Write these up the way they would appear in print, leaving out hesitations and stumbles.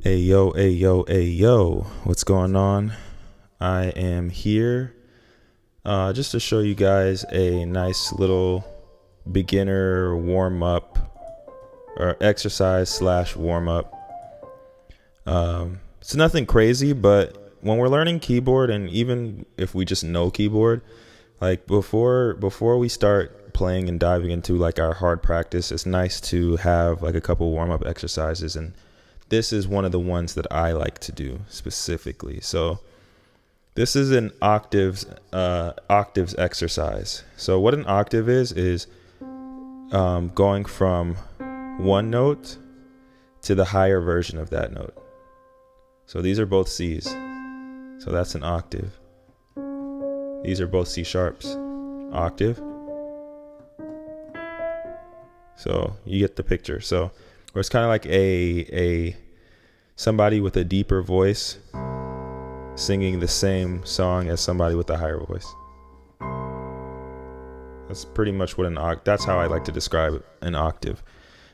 Hey yo, hey yo, hey yo, what's going on? I am here just to show you guys a nice little beginner warm up or exercise slash warm up. It's nothing crazy, but when we're learning keyboard, and even if we just know keyboard, like before we start playing and diving into like our hard practice, it's nice to have like a couple warm up exercises, and this is one of the ones that I like to do specifically. So this is an octaves exercise. So what an octave is going from one note to the higher version of that note. So these are both C's. So that's an octave. These are both C sharps. Octave. So you get the picture. So where it's kind of like a somebody with a deeper voice singing the same song as somebody with a higher voice. That's pretty much what that's how I like to describe an octave.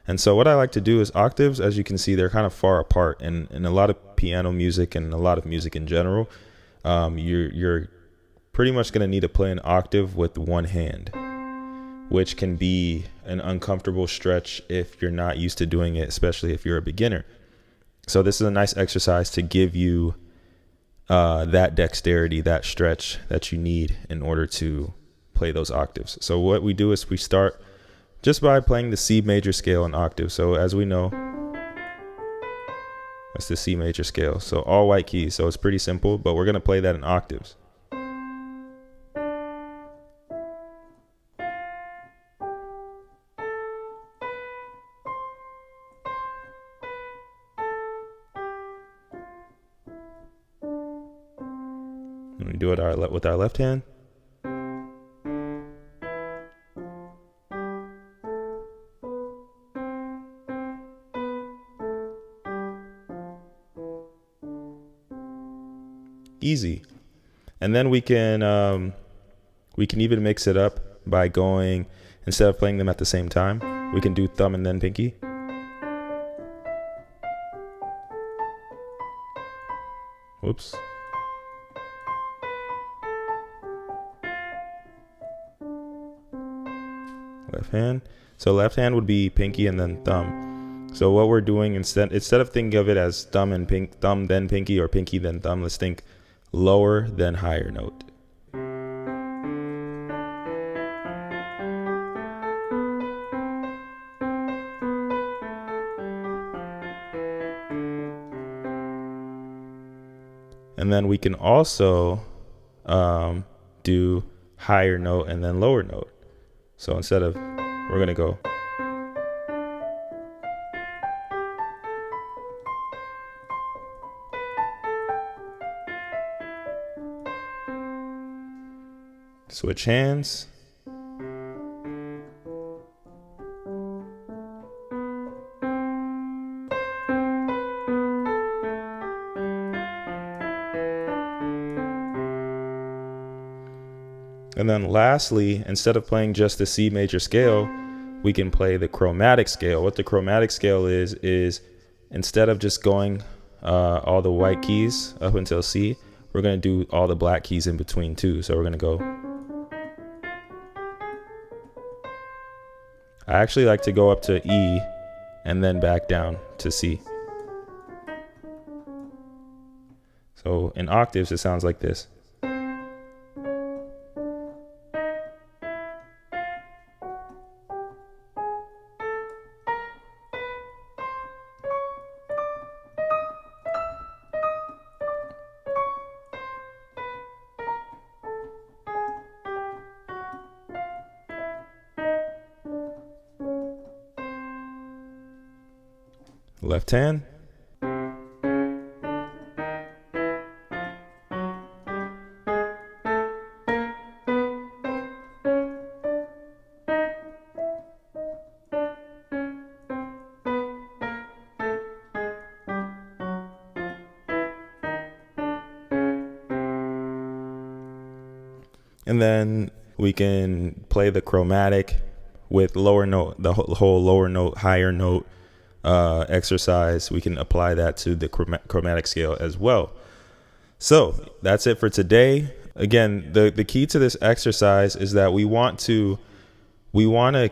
And so what I like to do is octaves, as you can see, they're kind of far apart, and in a lot of piano music and a lot of music in general, you're pretty much going to need to play an octave with one hand, which can be an uncomfortable stretch if you're not used to doing it, especially if you're a beginner. So this is a nice exercise to give you that dexterity, that stretch that you need in order to play those octaves. So what we do is we start just by playing the C major scale in octave. So as we know, that's the C major scale. So all white keys. So it's pretty simple, but we're going to play that in octaves. And we do it with our left hand. Easy. And then we can even mix it up by going, instead of playing them at the same time, we can do thumb and then pinky. Whoops. Left hand. So left hand would be pinky and then thumb. So what we're doing instead of thinking of it as thumb then pinky, or pinky then thumb, let's think lower then higher note. And then we can also do higher note and then lower note. So instead of, we're going to go. Switch hands. And then lastly, instead of playing just the C major scale, we can play the chromatic scale. What the chromatic scale is instead of just going all the white keys up until C, we're going to do all the black keys in between too. So we're going to go. I actually like to go up to E and then back down to C. So in octaves, it sounds like this. Left hand. And then we can play the chromatic with lower note, the whole lower note, higher note, exercise, we can apply that to the chromatic scale as well. So that's it for today. Again, the key to this exercise is that we want to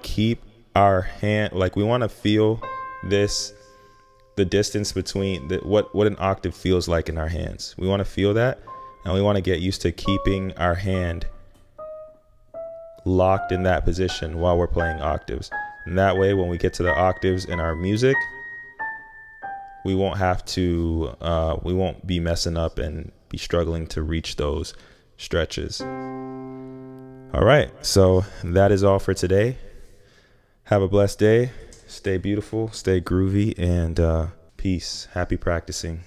keep our hand, like we want to feel the distance between what an octave feels like in our hands. We want to feel that, and we want to get used to keeping our hand locked in that position while we're playing octaves. And that way, when we get to the octaves in our music, we won't be messing up and be struggling to reach those stretches. All right, so that is all for today. Have a blessed day. Stay beautiful, stay groovy, and peace. Happy practicing.